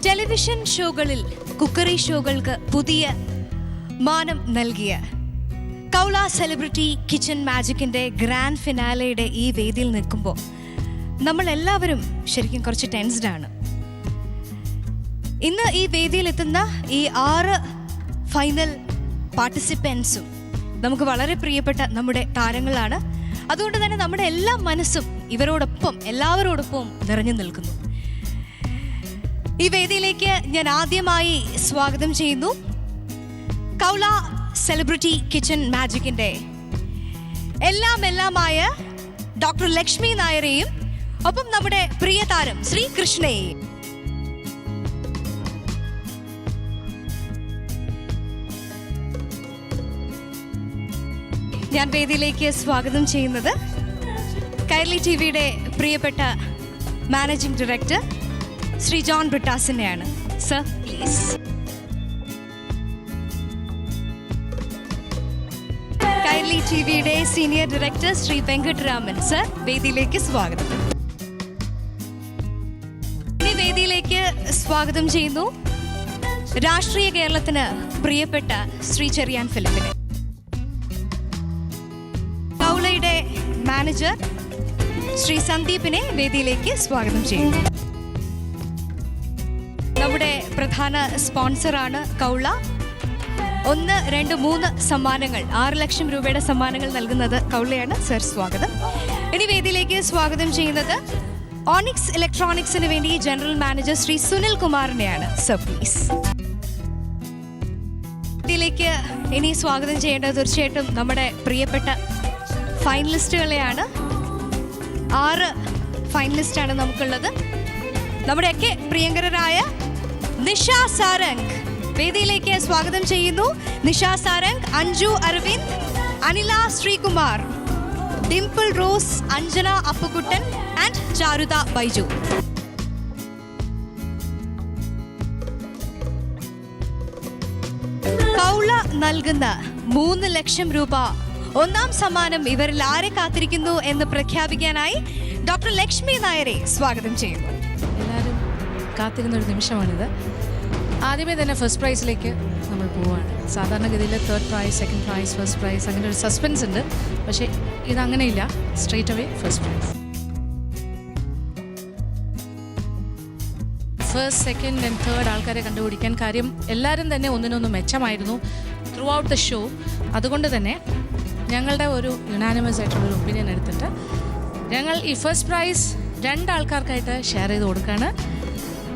Television ഷോകളിൽ cookery ഷോകൾക്ക് പുതിയ മാനം നൽകിയ കൗള സെലിബ്രിറ്റി കിച്ചൺ മാജിക്കിൻ്റെ ഗ്രാൻഡ് ഫിനാലയുടെ ഈ വേദിയിൽ നിൽക്കുമ്പോൾ നമ്മളെല്ലാവരും ശരിക്കും കുറച്ച് ടെൻസ്ഡാണ്. ഇന്ന് ഈ വേദിയിലെത്തുന്ന ഈ 6 ഫൈനൽ പാർട്ടിസിപ്പൻസും നമുക്ക് വളരെ പ്രിയപ്പെട്ട നമ്മുടെ താരങ്ങളാണ്. അതുകൊണ്ട് തന്നെ നമ്മുടെ എല്ലാ മനസ്സും ഇവരോടൊപ്പം എല്ലാവരോടൊപ്പം നിറഞ്ഞു നിൽക്കുന്നു. ഈ വേദിയിലേക്ക് ഞാൻ ആദ്യമായി സ്വാഗതം ചെയ്യുന്നു Khoula celebrity kitchen മാജിക്കിൻ്റെ എല്ലാമായ doctor Lakshmi നായരെയും ഒപ്പം നമ്മുടെ പ്രിയ താരം ശ്രീ കൃഷ്ണയെയും. ഞാൻ വേദിയിലേക്ക് സ്വാഗതം ചെയ്യുന്നത് കൈരളി ടിവിയുടെ പ്രിയപ്പെട്ട മാനേജിംഗ് ഡയറക്ടർ ശ്രീ ജോൺ ബ്രിട്ടാസിനെയാണ്. Sir please. കൈരളി ടിവിയുടെ senior director Shri Venkataraman sir, വേദിയിലേക്ക് സ്വാഗതം. ഇനി വേദിയിലേക്ക് സ്വാഗതം ചെയ്യുന്നു രാഷ്ട്രീയ കേരളത്തിന് പ്രിയപ്പെട്ട ശ്രീ ചെറിയാൻ ഫിലിപ്പിനെ. കൗളയുടെ മാനേജർ ശ്രീ സന്ദീപിനെ വേദിയിലേക്ക് സ്വാഗതം ചെയ്യുന്നു. നമ്മുടെ പ്രധാന സ്പോൺസറാണ് കൗള. 1, 2, 3 സമ്മാനങ്ങൾ 6 ലക്ഷം രൂപയുടെ സമ്മാനങ്ങൾ നൽകുന്നത് കൗളയാണ്. സർ സ്വാഗതം. ഇനി വേദിയിലേക്ക് സ്വാഗതം ചെയ്യുന്നത് ഓണിക്സ് ഇലക്ട്രോണിക്സിന് വേണ്ടി ജനറൽ മാനേജർ ശ്രീ സുനിൽ കുമാറിനെയാണ്. Sir please. വേദിയിലേക്ക് ഇനി സ്വാഗതം ചെയ്യേണ്ടത് തീർച്ചയായിട്ടും നമ്മുടെ പ്രിയപ്പെട്ട ഫൈനലിസ്റ്റുകളെയാണ്. 6 ഫൈനലിസ്റ്റാണ് നമുക്കുള്ളത്. നമ്മുടെയൊക്കെ പ്രിയങ്കരായ നിഷ സാരംഗ് വേദിയിലേക്ക് സ്വാഗതം ചെയ്യുന്നു. Nisha Sarang, Anju Aravind, Anila Sreekumar, Dimple Rose, Anjana Appukuttan and Charutha Baiju. കൗള നൽകുന്ന 3 ലക്ഷം രൂപ ഒന്നാം സമ്മാനം ഇവരിൽ ആരെ കാത്തിരിക്കുന്നു എന്ന് പ്രഖ്യാപിക്കാനായി ഡോക്ടർ ലക്ഷ്മി നായരെ സ്വാഗതം ചെയ്യുന്നു. എല്ലാവരും കാത്തിരുന്നൊരു നിമിഷമാണിത്. ആദ്യമേ തന്നെ ഫസ്റ്റ് പ്രൈസിലേക്ക് നമ്മൾ പോവുകയാണ്. സാധാരണഗതിയിൽ 3rd price, 2nd price, 1st price അങ്ങനെ ഒരു സസ്പെൻസ് ഉണ്ട്. പക്ഷേ ഇതങ്ങനെയില്ല, straight away first prize. 1st, 2nd and 3rd ആൾക്കാരെ കണ്ടുപിടിക്കാൻ കാര്യം എല്ലാവരും തന്നെ ഒന്നിനൊന്ന് മെച്ചമായിരുന്നു ത്രൂ ഔട്ട് ദ ഷോ. അതുകൊണ്ട് തന്നെ ഞങ്ങളുടെ ഒരു യുനാനിമസ് ആയിട്ടുള്ളൊരു ഒപ്പീനിയൻ എടുത്തിട്ട് ഞങ്ങൾ ഈ ഫസ്റ്റ് പ്രൈസ് 2 ആൾക്കാർക്കായിട്ട് ഷെയർ ചെയ്ത് കൊടുക്കുകയാണ്.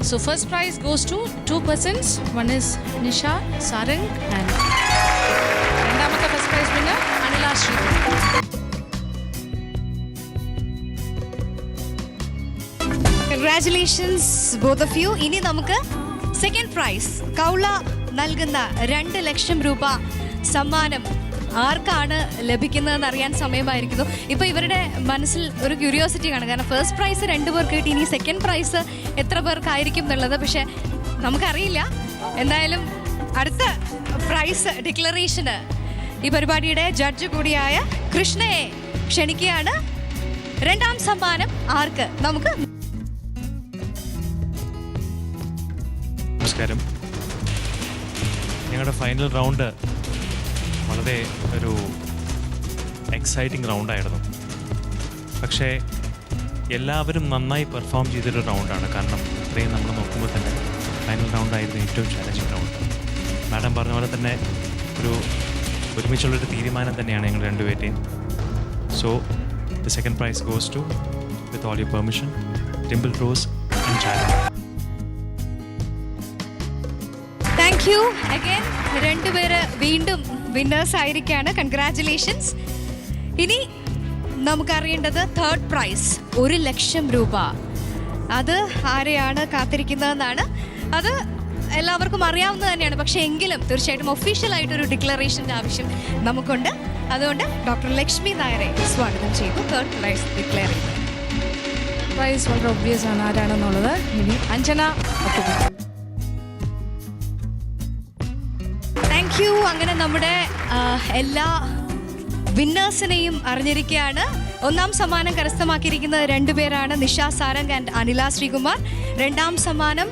So first prize goes to 2 persons. One is Nisha Sarang and രണ്ടാമത്തെ first prize winner Anila Sree. Congratulations both of you. ഇനി നമുക്ക് സെക്കൻഡ് പ്രൈസ് കൗള നൽകുന്ന 2 ലക്ഷം രൂപ സമ്മാനം ആർക്കാണ് ലഭിക്കുന്നതെന്ന് അറിയാൻ സമയമായിരിക്കുന്നു. ഇപ്പോൾ ഇവരുടെ മനസ്സിൽ ഒരു ക്യൂരിയോസിറ്റി കാണും. കാരണം ഫസ്റ്റ് പ്രൈസ് 2 പേർക്ക് കിട്ടി, ഇനി സെക്കൻഡ് പ്രൈസ് എത്ര പേർക്കായിരിക്കും എന്നുള്ളത് പക്ഷെ നമുക്കറിയില്ല. എന്തായാലും അടുത്ത പ്രൈസ് ഡിക്ലറേഷന് ഈ പരിപാടിയുടെ ജഡ്ജ് കൂടിയായ കൃഷ്ണയെ ക്ഷണിക്കുകയാണ്. 2ാം സമ്മാനം ആർക്ക്? നമുക്ക് നമസ്കാരം. ഞങ്ങളുടെ ഫൈനൽ റൗണ്ട് വളരെ ഒരു എക്സൈറ്റിംഗ് റൗണ്ടായിരുന്നു. പക്ഷേ എല്ലാവരും നന്നായി പെർഫോം ചെയ്തൊരു റൗണ്ടാണ്. കാരണം ഇത്രയും നമ്മൾ നോക്കുമ്പോൾ തന്നെ ഫൈനൽ റൗണ്ടായിരുന്നു ഏറ്റവും ചാലഞ്ചിങ് റൗണ്ട്. മാഡം പറഞ്ഞ പോലെ തന്നെ ഒരുമിച്ചുള്ളൊരു തീരുമാനം തന്നെയാണ് ഞങ്ങൾ രണ്ടുപേരുടെയും. So the second prize goes to, with all your permission, Dimple Rose and Charutha. Thank you again. 2 പേര് വീണ്ടും വിന്നേഴ്സ് ആയിരിക്കുകയാണ്. കൺഗ്രാറ്റുലേഷൻസ്. ഇനി നമുക്കറിയേണ്ടത് 3rd പ്രൈസ് 1 ലക്ഷം രൂപ. അത് ആരെയാണ് കാത്തിരിക്കുന്നതെന്നാണ്. അത് എല്ലാവർക്കും അറിയാവുന്നത് തന്നെയാണ്. പക്ഷേ എങ്കിലും തീർച്ചയായിട്ടും ഒഫീഷ്യലായിട്ടൊരു ഡിക്ലറേഷൻ്റെ ആവശ്യം നമുക്കുണ്ട്. അതുകൊണ്ട് ഡോക്ടർ ലക്ഷ്മി നായരെ സ്വാഗതം ചെയ്തു 3rd പ്രൈസ് ഡിക്ലെയർ ചെയ്യുന്നത്. പ്രൈസ് വളരെ ഒബ്വിയസ് ആണ് ആരാണെന്നുള്ളത്. ഇനി അഞ്ജന അപ്പുകുട്ടൻ. Thank you. അങ്ങനെ നമ്മുടെ എല്ലാ വിന്നേഴ്സിനെയും അറിഞ്ഞിരിക്കുകയാണ്. ഒന്നാം സമ്മാനം കരസ്ഥമാക്കിയിരിക്കുന്നത് 2 പേരാണ്, നിഷ സാരംഗ് ആൻഡ് അനില ശ്രീകുമാർ. 2ാം സമ്മാനം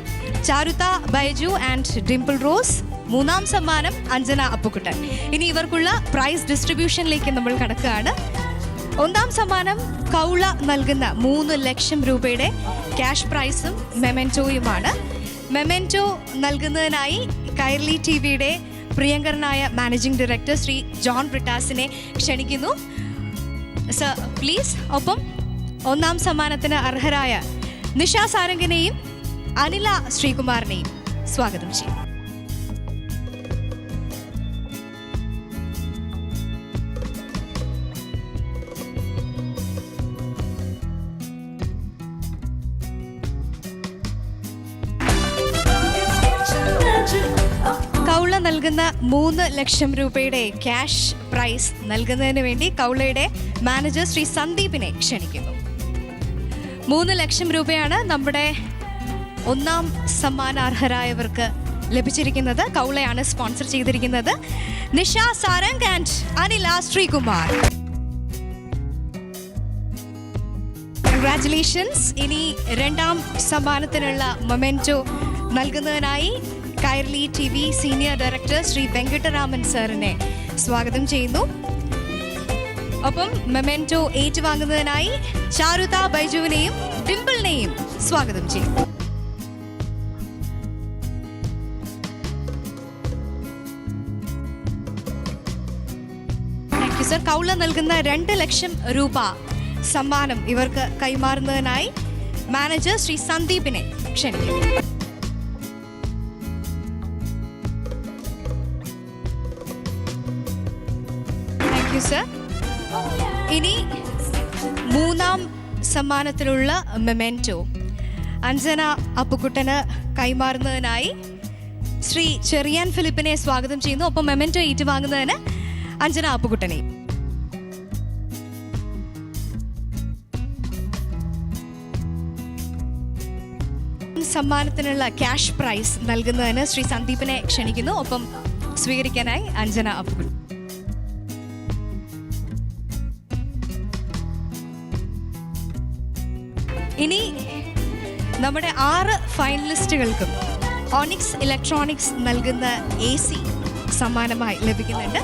ചാരുത ബൈജു ആൻഡ് ഡിംപിൾ റോസ്. മൂന്നാം സമ്മാനം അഞ്ജന അപ്പുക്കുട്ടൻ. ഇനി ഇവർക്കുള്ള പ്രൈസ് ഡിസ്ട്രിബ്യൂഷനിലേക്ക് നമ്മൾ കടക്കുകയാണ്. ഒന്നാം സമ്മാനം കൗള നൽകുന്ന 3 ലക്ഷം രൂപയുടെ ക്യാഷ് പ്രൈസും മെമെൻറ്റോയുമാണ്. മെമെൻറ്റോ നൽകുന്നതിനായി കൈർലി ടി വിയുടെ പ്രിയങ്കരനായ മാനേജിംഗ് ഡയറക്ടർ ശ്രീ ജോൺ ബ്രിട്ടാസിനെ ക്ഷണിക്കുന്നു. Sir please. ഒപ്പം ഒന്നാം സമ്മാനത്തിന് അർഹരായ നിഷ സാരംഗിനെയും അനില ശ്രീകുമാറിനെയും സ്വാഗതം ചെയ്യും. കൗള നൽകുന്ന 3 ലക്ഷം രൂപയുടെ ക്യാഷ് പ്രൈസ് നൽകുന്നതിന് വേണ്ടി കൗളയുടെ മാനേജർ ശ്രീ സന്ദീപിനെ ക്ഷണിക്കുന്നു. 3 ലക്ഷം രൂപയാണ് നമ്മുടെ ഒന്നാം സമ്മാനാർഹരായവർക്ക് ലഭിച്ചിരിക്കുന്നത്. കൗളയാണ് സ്പോൺസർ ചെയ്തിരിക്കുന്നത്. നിഷ സാരംഗ് ആൻഡ് അനില ശ്രീകുമാർ. കൺഗ്രാറ്റുലേഷൻസ്. ഇനി രണ്ടാം സമ്മാനത്തിനുള്ള മൊമെന്റോ നൽകുന്നതിനായി Kairali T V senior director Shri Venkataraman സാറിനെ സ്വാഗതം ചെയ്യുന്നു. ഒപ്പം മെമെന്റോ ഏറ്റുവാങ്ങുന്നതിനായി ചാരുത ബൈജുവിനെയും ഡിംപിളിനെയും സ്വാഗതം ചെയ്യും. Thank you sir. കൗള നൽകുന്ന 2 ലക്ഷം രൂപ സമ്മാനം ഇവർക്ക് കൈമാറുന്നതിനായി മാനേജർ ശ്രീ സന്ദീപിനെ ക്ഷണിക്കുന്നു. സർ. ഇനി മൂന്നാം സമ്മാനത്തിലുള്ള മെമെന്റോ അഞ്ജന അപ്പുക്കുട്ടന് കൈമാറുന്നതിനായി ശ്രീ ചെറിയാൻ ഫിലിപ്പിനെ സ്വാഗതം ചെയ്യുന്നു. ഒപ്പം മെമെന്റോ ഏറ്റുവാങ്ങുന്നതിന് അഞ്ജന അപ്പുക്കുട്ടനെ. സമ്മാനത്തിനുള്ള ക്യാഷ് പ്രൈസ് നൽകുന്നതിന് ശ്രീ സന്ദീപിനെ ക്ഷണിക്കുന്നു. ഒപ്പം സ്വീകരിക്കാനായി അഞ്ജന അപ്പുക്കുട്ടൻ. ഇനി നമ്മുടെ 6 ഫൈനലിസ്റ്റുകൾക്കും ഓണിക്സ് ഇലക്ട്രോണിക്സ് നൽകുന്ന AC സമ്മാനമായി ലഭിക്കുന്നുണ്ട്.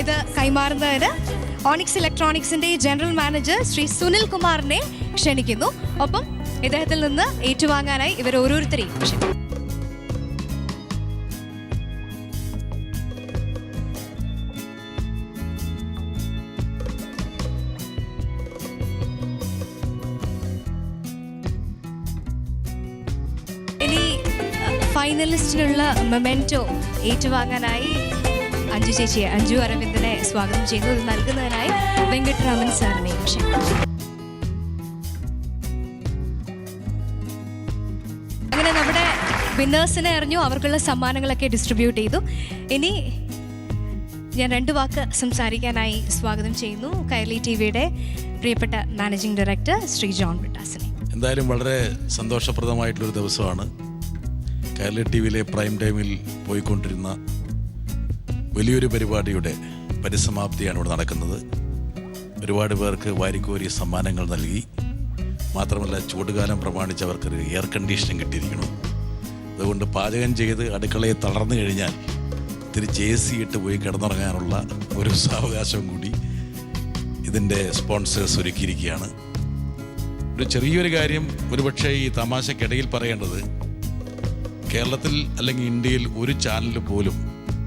ഇത് കൈമാറുന്നതിന് ഓണിക്സ് ഇലക്ട്രോണിക്സിന്റെ ജനറൽ മാനേജർ ശ്രീ സുനിൽ കുമാറിനെ ക്ഷണിക്കുന്നു. ഒപ്പം ഇദ്ദേഹത്തിൽ നിന്ന് ഏറ്റുവാങ്ങാനായി ഇവർ ഓരോരുത്തരെയും ക്ഷണിക്കുന്നു. ഫൈനലിസ്റ്റിനുള്ള മൊമെന്റോ ഏറ്റുവാങ്ങാനായി അഞ്ജു ചേച്ചിയെ, അഞ്ജു അരവിന്ദനെ സ്വാഗതം ചെയ്യുന്നു. ഇത് നൽകുന്നതിനായി വെങ്കട്ടരാമൻ സാറിനെ ക്ഷണിക്കുന്നു. അങ്ങനെ നമ്മുടെ വിന്നേഴ്സിനെ അറിഞ്ഞു, അവർക്കുള്ള സമ്മാനങ്ങളൊക്കെ ഡിസ്ട്രിബ്യൂട്ട് ചെയ്തു. ഇനി ഞാൻ 2 വാക്ക് സംസാരിക്കാനായി സ്വാഗതം ചെയ്യുന്നു കൈർലി ടി വിയുടെ പ്രിയപ്പെട്ട മാനേജിംഗ് ഡയറക്ടർ ശ്രീ ജോൺ ബ്രിട്ടാസിനെ. എന്തായാലും വളരെ സന്തോഷപ്രദമായിട്ടുള്ളൊരു ദിവസമാണ്. കൈർലി ടി വിയിലെ പ്രൈം ടൈമിൽ പോയിക്കൊണ്ടിരുന്ന വലിയൊരു പരിപാടിയുടെ പരിസമാപ്തിയാണ് ഇവിടെ നടക്കുന്നത്. ഒരുപാട് പേർക്ക് വാരിക്കോരി സമ്മാനങ്ങൾ നൽകി. മാത്രമല്ല ചൂടുകാലം പ്രമാണിച്ച് അവർക്കൊരു എയർ കണ്ടീഷനിങ് കിട്ടിയിരിക്കണം. അതുകൊണ്ട് പാചകം ചെയ്ത് അടുക്കളയെ തളർന്നു കഴിഞ്ഞാൽ തിരിച്ച് AC ഇട്ട് പോയി കിടന്നുറങ്ങാനുള്ള ഒരു സാവകാശം കൂടി ഇതിൻ്റെ സ്പോൺസേഴ്സ് ഒരുക്കിയിരിക്കുകയാണ്. ഒരു ചെറിയൊരു കാര്യം ഒരുപക്ഷെ ഈ തമാശക്കിടയിൽ പറയേണ്ടത്, കേരളത്തിൽ അല്ലെങ്കിൽ ഇന്ത്യയിൽ ഒരു ചാനൽ പോലും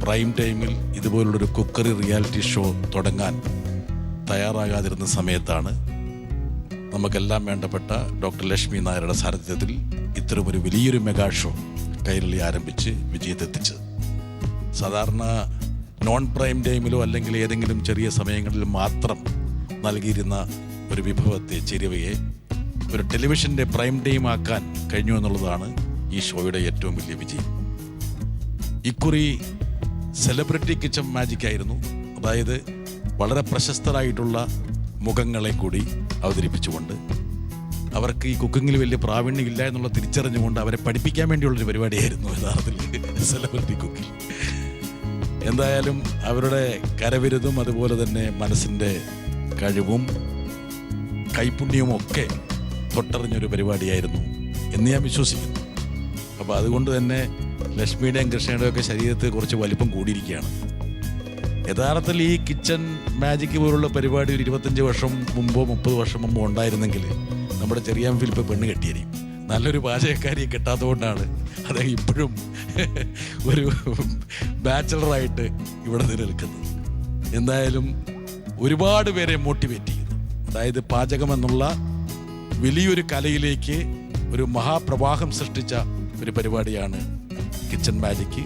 പ്രൈം ടൈമിൽ ഇതുപോലുള്ളൊരു കുക്കറി റിയാലിറ്റി ഷോ തുടങ്ങാൻ തയ്യാറാകാതിരുന്ന സമയത്താണ് നമുക്കെല്ലാം വേണ്ടപ്പെട്ട ഡോക്ടർ ലക്ഷ്മി നായരുടെ സാരഥ്യത്തിൽ ഇത്തരമൊരു വലിയൊരു മെഗാ ഷോ കൈരളി ആരംഭിച്ച് വിജയത്തെത്തിച്ചത്. സാധാരണ നോൺ പ്രൈം ടൈമിലോ അല്ലെങ്കിൽ ഏതെങ്കിലും ചെറിയ സമയങ്ങളിൽ മാത്രം നൽകിയിരുന്ന ഒരു വിഭവത്തെ, ചേരുവയെ ഒരു ടെലിവിഷൻ്റെ പ്രൈം ടൈം ആക്കാൻ കഴിഞ്ഞു എന്നുള്ളതാണ് ഈ ഷോയുടെ ഏറ്റവും വലിയ വിജയം. ഇക്കുറി സെലിബ്രിറ്റി കിച്ചൺ മാജിക് ആയിരുന്നു. അതായത് വളരെ പ്രശസ്തരായിട്ടുള്ള മുഖങ്ങളെ കൂടി അവതരിപ്പിച്ചുകൊണ്ട് അവർക്ക് ഈ കുക്കിങ്ങിൽ വലിയ പ്രാവീണ്യം ഇല്ല എന്നുള്ള തിരിച്ചറിഞ്ഞുകൊണ്ട് അവരെ പഠിപ്പിക്കാൻ വേണ്ടിയുള്ളൊരു പരിപാടിയായിരുന്നു യഥാർത്ഥത്തിൽ സെലിബ്രിറ്റി കുക്കിംഗ്. എന്തായാലും അവരുടെ കരവിരുതും അതുപോലെ തന്നെ മനസ്സിൻ്റെ കഴിവും കൈപുണ്യവും ഒക്കെ തൊട്ടറിഞ്ഞൊരു പരിപാടിയായിരുന്നു എന്ന് ഞാൻ വിശ്വസിക്കുന്നു. അപ്പോൾ അതുകൊണ്ട് തന്നെ ലക്ഷ്മിയുടെയും കൃഷ്ണയുടെയും ഒക്കെ ശരീരത്തിൽ കുറച്ച് വലിപ്പം കൂടിയിരിക്കുകയാണ്. യഥാർത്ഥത്തിൽ ഈ കിച്ചൺ മാജിക് പോലുള്ള പരിപാടി ഒരു 25 വർഷം മുമ്പോ 30 വർഷം മുമ്പോ ഉണ്ടായിരുന്നെങ്കിൽ നമ്മുടെ ചെറിയാൻ ഫിലിപ്പ് പെണ്ണ് കെട്ടിയിരിക്കും. നല്ലൊരു പാചകക്കാരിയെ കിട്ടാത്തതുകൊണ്ടാണ് അദ്ദേഹം ഇപ്പോഴും ഒരു ബാച്ചലറായിട്ട് ഇവിടെ നിലനിൽക്കുന്നത്. എന്തായാലും ഒരുപാട് പേരെ മോട്ടിവേറ്റ് ചെയ്യുന്നു. അതായത് പാചകം എന്നുള്ള വലിയൊരു കലയിലേക്ക് ഒരു മഹാപ്രവാഹം സൃഷ്ടിച്ച ഒരു പരിപാടിയാണ് കിച്ചൺ മാജിക്.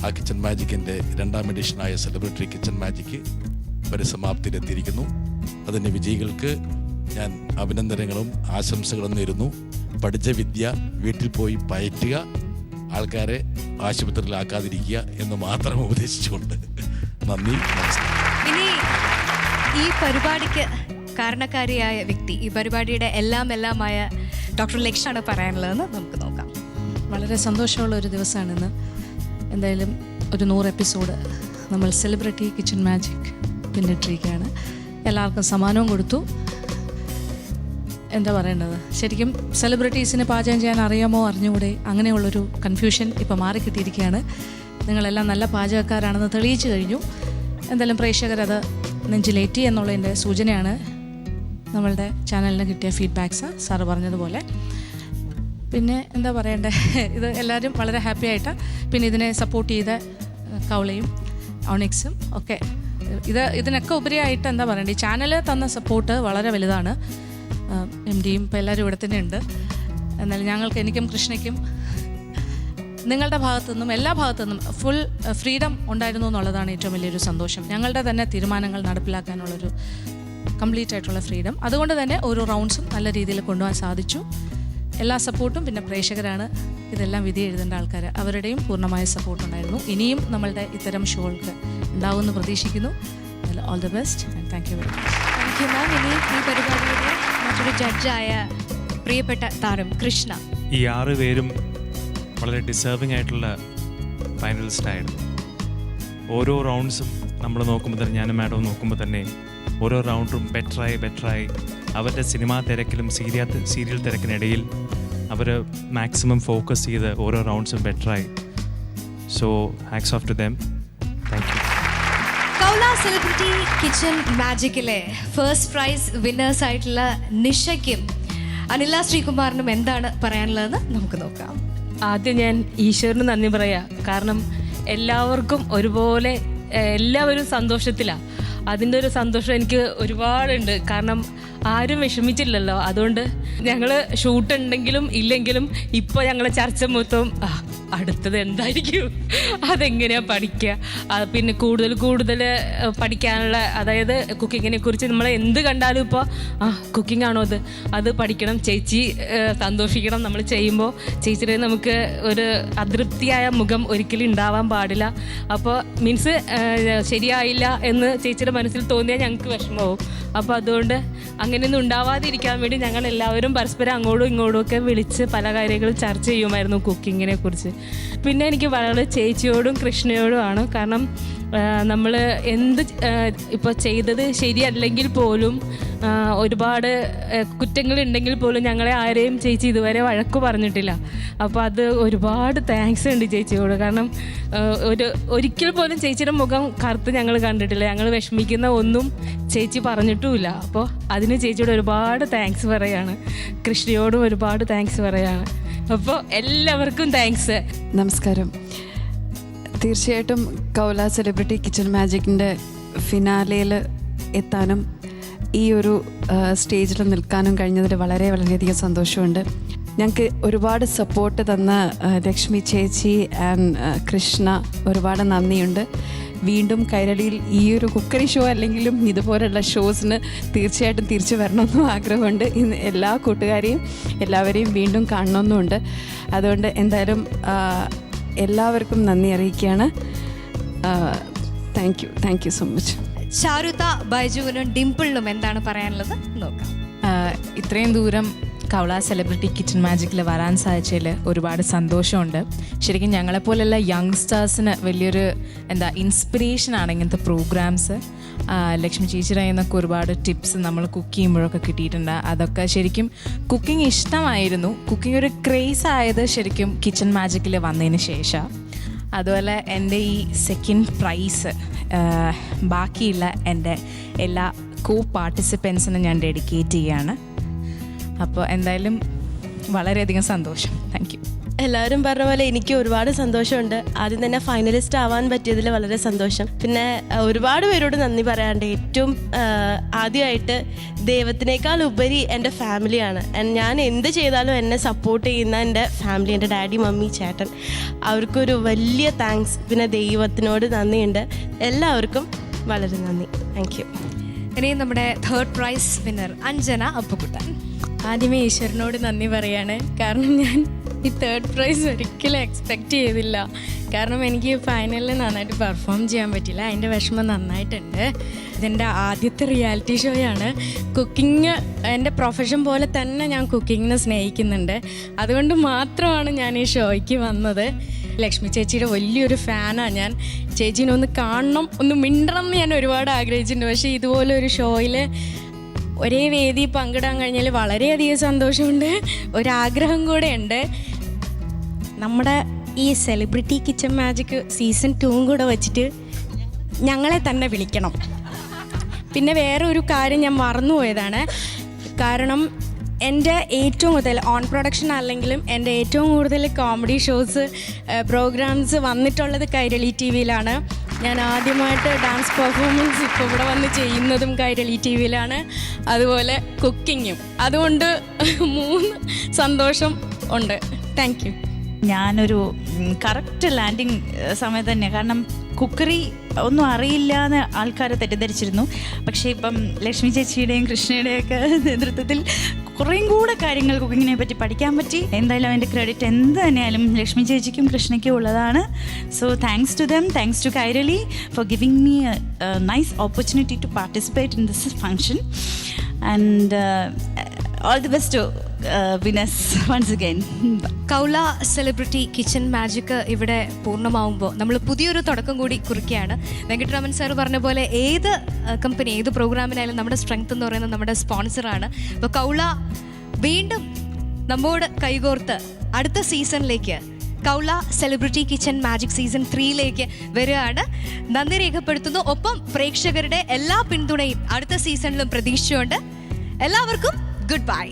ആ കിച്ചൺ മാജിക്കിൻ്റെ 2ാം എഡിഷനായ സെലിബ്രിറ്റി കിച്ചൺ മാജിക് പരിസമാപ്തിയിലെത്തിയിരിക്കുന്നു. അതിൻ്റെ വിജയികൾക്ക് ഞാൻ അഭിനന്ദനങ്ങളും ആശംസകളും നേരുന്നു. പഠിച്ച വിദ്യ വീട്ടിൽ പോയി പയറ്റുക, ആൾക്കാരെ ആശുപത്രിയിലാക്കാതിരിക്കുക എന്ന് മാത്രം ഉപദേശിച്ചുകൊണ്ട് നന്ദി, നമസ്കാരം. ഇനി ഈ പരിപാടിക്ക് കാരണക്കാരിയായ വ്യക്തി, ഈ പരിപാടിയുടെ എല്ലാമായ ഡോക്ടർ ലക്ഷാണ് പറയാനുള്ളതെന്ന് നമുക്ക് നോക്കാം. വളരെ സന്തോഷമുള്ള ഒരു ദിവസമാണിന്ന്. എന്തായാലും ഒരു 100 എപ്പിസോഡ് നമ്മൾ സെലിബ്രിറ്റി കിച്ചൺ മാജിക് പിന്നിട്ടിരിക്കുകയാണ്. എല്ലാവർക്കും സമ്മാനവും കൊടുത്തു. എന്താ പറയേണ്ടത്, ശരിക്കും സെലിബ്രിറ്റീസിന് പാചകം ചെയ്യാൻ അറിയാമോ അറിഞ്ഞുകൂടെ അങ്ങനെയുള്ളൊരു കൺഫ്യൂഷൻ ഇപ്പോൾ മാറിക്കിട്ടിയിരിക്കുകയാണ്. നിങ്ങളെല്ലാം നല്ല പാചകക്കാരാണെന്ന് തെളിയിച്ചു കഴിഞ്ഞു. എന്തായാലും പ്രേക്ഷകരത് നെഞ്ചിലേറ്റി എന്നുള്ളതിൻ്റെ സൂചനയാണ് നമ്മളുടെ ചാനലിന് കിട്ടിയ ഫീഡ്ബാക്ക്സ്, സാറ് പറഞ്ഞതുപോലെ. പിന്നെ എന്താ പറയണ്ടേ, ഇത് എല്ലാവരും വളരെ ഹാപ്പി ആയിട്ട്, പിന്നെ ഇതിനെ സപ്പോർട്ട് ചെയ്ത കൗളയും ഓണിക്സും ഒക്കെ, ഇതിനൊക്കെ ഉപരിയായിട്ട് എന്താ പറയണ്ടേ, ഈ ചാനൽ തന്ന സപ്പോർട്ട് വളരെ വലുതാണ്. MD ഇപ്പോൾ എല്ലാവരും ഇവിടെ തന്നെ ഉണ്ട്. എന്നാലും എനിക്കും കൃഷ്ണയ്ക്കും നിങ്ങളുടെ ഭാഗത്തു നിന്നും എല്ലാ ഭാഗത്തു നിന്നും ഫുൾ ഫ്രീഡം ഉണ്ടായിരുന്നു എന്നുള്ളതാണ് ഏറ്റവും വലിയൊരു സന്തോഷം. ഞങ്ങളുടെ തന്നെ തീരുമാനങ്ങൾ നടപ്പിലാക്കാനുള്ളൊരു കംപ്ലീറ്റ് ആയിട്ടുള്ള ഫ്രീഡം. അതുകൊണ്ട് തന്നെ ഓരോ റൗണ്ട്സും നല്ല രീതിയിൽ കൊണ്ടുപോകാൻ സാധിച്ചു. എല്ലാ സപ്പോർട്ടും, പിന്നെ പ്രേക്ഷകരാണ് ഇതെല്ലാം വിധി എഴുതേണ്ട ആൾക്കാർ, അവരുടെയും പൂർണ്ണമായ സപ്പോർട്ട് ഉണ്ടായിരുന്നു. ഇനിയും നമ്മളുടെ ഇത്തരം ഷോകൾക്ക് ഉണ്ടാവുമെന്ന് പ്രതീക്ഷിക്കുന്നു. All the best and thank you very much. Thank you ma'am. ഇനി ഈ പരിപാടിയുടെ മറ്റൊരു ജഡ്ജായ പ്രിയപ്പെട്ട താരം കൃഷ്ണ. ഈ 6 പേരും വളരെ ഡിസേർവിംഗ് ആയിട്ടുള്ള ഫൈനലിസ്റ്റ് ആയിരുന്നു. ഓരോ റൗണ്ട്സും നമ്മൾ നോക്കുമ്പോൾ തന്നെ, ഞാനും മാഡവും നോക്കുമ്പോൾ തന്നെ ഓരോ റൗണ്ടും ബെറ്ററായി അവരുടെ സിനിമാ തിരക്കിലും സീരിയൽ തിരക്കിനിടയിൽ അവർ മാക്സിമം ഫോക്കസ് ചെയ്ത് ഓരോ റൗണ്ട്സും ബെറ്ററായി. So hats off to them. Thank you. Kaula celebrity kitchen മാജിക്കിലെ ഫസ്റ്റ് പ്രൈസ് വിന്നേഴ്സ് ആയിട്ടുള്ള നിഷയ്ക്കും അനില ശ്രീകുമാറിനും എന്താണ് പറയാനുള്ളതെന്ന് നമുക്ക് നോക്കാം. ആദ്യം ഞാൻ ഈശ്വരന് നന്ദി പറയാം. കാരണം എല്ലാവർക്കും ഒരുപോലെ എല്ലാവരും സന്തോഷത്തിലാണ്. അതിൻ്റെ ഒരു സന്തോഷം എനിക്ക് ഒരുപാടുണ്ട്. കാരണം ആരും വിഷമിച്ചില്ലല്ലോ. അതുകൊണ്ട് ഞങ്ങൾ ഷൂട്ട് ഉണ്ടെങ്കിലും ഇല്ലെങ്കിലും ഇപ്പോൾ ഞങ്ങളെ ചർച്ച മൊത്തം അടുത്തത് എന്തായിരിക്കും, അതെങ്ങനെയാണ് പഠിക്കുക, പിന്നെ കൂടുതൽ പഠിക്കാനുള്ള, അതായത് കുക്കിങ്ങിനെ കുറിച്ച് നമ്മൾ എന്ത് കണ്ടാലും ഇപ്പോൾ കുക്കിംഗ് ആണോ അത് പഠിക്കണം, ചേച്ചി സന്തോഷിക്കണം നമ്മൾ ചെയ്യുമ്പോൾ. ചേച്ചിയുടെ നമുക്ക് ഒരു അതൃപ്തിയായ മുഖം ഒരിക്കലും ഉണ്ടാവാൻ പാടില്ല. അപ്പോൾ മീൻസ് ശരിയായില്ല എന്ന് ചേച്ചിയുടെ മനസ്സിൽ തോന്നിയാൽ ഞങ്ങൾക്ക് വിഷമമാവും. അപ്പോൾ അതുകൊണ്ട് അങ്ങനെയൊന്നും ഉണ്ടാവാതിരിക്കാൻ വേണ്ടി ഞങ്ങൾ എല്ലാവരും പരസ്പരം അങ്ങോട്ടും ഇങ്ങോട്ടും ഒക്കെ വിളിച്ച് പല കാര്യങ്ങളും ചർച്ച ചെയ്യുമായിരുന്നു കുക്കിങ്ങിനെ കുറിച്ച്. പിന്നെ എനിക്ക് വളരെ ചേച്ചിയോടും കൃഷ്ണയോടുമാണ്. കാരണം നമ്മൾ എന്ത് ഇപ്പോൾ ചെയ്തത് ശരിയല്ലെങ്കിൽ പോലും, ഒരുപാട് കുറ്റങ്ങളുണ്ടെങ്കിൽ പോലും ഞങ്ങളെ ആരെയും ചേച്ചി ഇതുവരെ വഴക്ക് പറഞ്ഞിട്ടില്ല. അപ്പോൾ അത് ഒരുപാട് താങ്ക്സ് ഉണ്ട് ചേച്ചിയോട്. കാരണം ഒരിക്കൽ പോലും ചേച്ചിയുടെ മുഖം കറുത്ത് ഞങ്ങൾ കണ്ടിട്ടില്ല. ഞങ്ങൾ വിഷമിക്കുന്ന ഒന്നും ചേച്ചി പറഞ്ഞിട്ടുമില്ല. അപ്പോൾ അതിന് ചേച്ചിയോട് ഒരുപാട് താങ്ക്സ് പറയാണ്. കൃഷ്ണയോടും ഒരുപാട് താങ്ക്സ് പറയാണ്. അപ്പോൾ എല്ലാവർക്കും താങ്ക്സ്. നമസ്കാരം. തീർച്ചയായിട്ടും കൗല സെലിബ്രിറ്റി കിച്ചൺ മാജിക്കിൻ്റെ ഫിനാലയിൽ എത്താനും ഈ ഒരു സ്റ്റേജിൽ നിൽക്കാനും കഴിഞ്ഞതിൽ വളരെയധികം സന്തോഷമുണ്ട്. ഞങ്ങൾക്ക് ഒരുപാട് സപ്പോർട്ട് തന്ന ലക്ഷ്മി ചേച്ചി ആൻഡ് കൃഷ്ണ, ഒരുപാട് നന്ദിയുണ്ട്. വീണ്ടും കൈരളിയിൽ ഈ ഒരു കുക്കറി ഷോ അല്ലെങ്കിലും ഇതുപോലുള്ള ഷോസിന് തീർച്ചയായിട്ടും തിരിച്ചു വരണമെന്നും ആഗ്രഹമുണ്ട്. ഇന്ന് എല്ലാ കൂട്ടുകാരെയും എല്ലാവരെയും വീണ്ടും കാണണമെന്നുമുണ്ട്. അതുകൊണ്ട് എന്തായാലും എല്ലാവർക്കും നന്ദി അറിയിക്കുകയാണ്. Thank you so much. Charutha, ബൈജുവിനും ഡിംപിളിനും എന്താണ് പറയാനുള്ളത് നോക്കാം. ഇത്രയും ദൂരം കൗള സെലിബ്രിറ്റി കിച്ചൺ മാജിക്കിൽ വരാൻ സാധിച്ചതിൽ ഒരുപാട് സന്തോഷമുണ്ട്. ശരിക്കും ഞങ്ങളെപ്പോലെയുള്ള യങ്സ്റ്റേഴ്സിന് വലിയൊരു ഇൻസ്പിറേഷനാണ് ഇങ്ങനത്തെ പ്രോഗ്രാംസ്. ലക്ഷ്മി ചേച്ചിയുടെ നിന്നൊക്കെ ഒരുപാട് ടിപ്സ് നമ്മൾ കുക്ക് ചെയ്യുമ്പോഴൊക്കെ കിട്ടിയിട്ടുണ്ട്. അതൊക്കെ ശരിക്കും കുക്കിംഗ് ഇഷ്ടമായിരുന്നു. കുക്കിംഗ് ഒരു ക്രേസ് ആയത് ശരിക്കും കിച്ചൺ മാജിക്കിൽ വന്നതിന് ശേഷം. അതുപോലെ എൻ്റെ ഈ സെക്കൻഡ് പ്രൈസ് ബാക്കിയുള്ള എൻ്റെ എല്ലാ പാർട്ടിസിപ്പൻസിനും ഞാൻ ഡെഡിക്കേറ്റ് ചെയ്യുകയാണ്. അപ്പോൾ എന്തായാലും വളരെയധികം സന്തോഷം. Thank you. എല്ലാവരും പറഞ്ഞ പോലെ എനിക്ക് ഒരുപാട് സന്തോഷമുണ്ട്. ആദ്യം തന്നെ ഫൈനലിസ്റ്റ് ആവാൻ പറ്റിയതിൽ വളരെ സന്തോഷം. പിന്നെ ഒരുപാട് പേരോട് നന്ദി പറയാണ്ട്. ഏറ്റവും ആദ്യമായിട്ട് ദൈവത്തിനേക്കാൾ ഉപരി എൻ്റെ ഫാമിലിയാണ്. ഞാൻ എന്ത് ചെയ്താലും എന്നെ സപ്പോർട്ട് ചെയ്യുന്ന എൻ്റെ ഫാമിലി, എൻ്റെ ഡാഡി, മമ്മി, ചേട്ടൻ, അവർക്കൊരു വലിയ താങ്ക്സ്. പിന്നെ ദൈവത്തിനോട് നന്ദിയുണ്ട്. എല്ലാവർക്കും വളരെ നന്ദി. Thank you. ഇനി നമ്മുടെ third prize winner Anjana Appukuttan. ആദ്യമേ ഈശ്വരനോട് നന്ദി പറയാണ്. കാരണം ഞാൻ ഈ തേർഡ് പ്രൈസ് ഒരിക്കലും എക്സ്പെക്റ്റ് ചെയ്തില്ല. കാരണം എനിക്ക് ഫൈനലിൽ നന്നായിട്ട് പെർഫോം ചെയ്യാൻ പറ്റില്ല. അതിൻ്റെ വിഷമം നന്നായിട്ടുണ്ട്. ഇതെൻ്റെ ആദ്യത്തെ റിയാലിറ്റി ഷോയാണ്. കുക്കിംഗ് എൻ്റെ പ്രൊഫഷൻ പോലെ തന്നെ ഞാൻ കുക്കിങ്ങിനെ സ്നേഹിക്കുന്നുണ്ട്. അതുകൊണ്ട് മാത്രമാണ് ഞാൻ ഈ ഷോയ്ക്ക് വന്നത്. ലക്ഷ്മി ചേച്ചിയുടെ വലിയൊരു ഫാനാണ് ഞാൻ. ചേച്ചീനെ ഒന്ന് കാണണം, ഒന്ന് മിണ്ടണം എന്ന് ഞാൻ ഒരുപാട് ആഗ്രഹിച്ചിട്ടുണ്ട്. പക്ഷേ ഇതുപോലെ ഒരു ഷോയിൽ ഒരേ വേദി പങ്കിടാൻ കഴിഞ്ഞാൽ വളരെയധികം സന്തോഷമുണ്ട്. ഒരാഗ്രഹം കൂടെ ഉണ്ട്. നമ്മുടെ ഈ സെലിബ്രിറ്റി കിച്ചൺ മാജിക് സീസൺ 2 കൂടെ വെച്ചിട്ട് ഞങ്ങളെ തന്നെ വിളിക്കണം. പിന്നെ വേറെ ഒരു കാര്യം ഞാൻ മറന്നുപോയതാണ്. കാരണം എൻ്റെ ഏറ്റവും കൂടുതൽ ഓൺ പ്രൊഡക്ഷൻ അല്ലെങ്കിലും എൻ്റെ ഏറ്റവും കൂടുതൽ കോമഡി ഷോസ് പ്രോഗ്രാംസ് വന്നിട്ടുള്ളത് കൈരളി TV-യിലാണ്. ഞാൻ ആദ്യമായിട്ട് ഡാൻസ് പെർഫോമൻസ് ഇപ്പോൾ ഇവിടെ വന്ന് ചെയ്യുന്നതും കൈരളി TV-യിലാണ്. അതുപോലെ കുക്കിങ്ങും. അതുകൊണ്ട് 3 സന്തോഷം ഉണ്ട്. Thank you. ഞാനൊരു കറക്റ്റ് ലാൻഡിങ് സമയത്ത് തന്നെ, കാരണം കുക്കറി ഒന്നും അറിയില്ല എന്ന് ആൾക്കാരെ തെറ്റിദ്ധരിച്ചിരുന്നു. പക്ഷേ ഇപ്പം ലക്ഷ്മി ചേച്ചിയുടെയും കൃഷ്ണയുടെയൊക്കെ നേതൃത്വത്തിൽ കുറേയും കൂടെ കാര്യങ്ങൾ കുക്കിങ്ങിനെ പറ്റി പഠിക്കാൻ പറ്റി. എന്തായാലും അതിൻ്റെ ക്രെഡിറ്റ് എന്ത് തന്നെയായാലും ലക്ഷ്മി ചേച്ചിക്കും കൃഷ്ണയ്ക്കും ഉള്ളതാണ്. So thanks to them, thanks to Kairali for giving me a nice opportunity to participate in this function. And all the best to winners once again. Kaula celebrity kitchen magic ഇവിടെ പൂർണ്ണമാവുമ്പോൾ നമ്മൾ പുതിയൊരു തുടക്കം കൂടി കുറിക്കുകയാണ്. വെങ്കട്ടരാമൻ സാർ പറഞ്ഞ പോലെ ഏത് കമ്പനി, ഏത് പ്രോഗ്രാമിനായാലും നമ്മുടെ സ്ട്രെങ്ത് എന്ന് പറയുന്നത് നമ്മുടെ സ്പോൺസറാണ്. അപ്പോൾ കൗള വീണ്ടും നമ്മോട് കൈകോർത്ത് അടുത്ത സീസണിലേക്ക്, Khoula celebrity kitchen magic season 3 വരികയാണ്. നന്ദി രേഖപ്പെടുത്തുന്നു. ഒപ്പം പ്രേക്ഷകരുടെ എല്ലാ പിന്തുണയും അടുത്ത സീസണിലും പ്രതീക്ഷിച്ചുകൊണ്ട് എല്ലാവർക്കും ഗുഡ് ബൈ.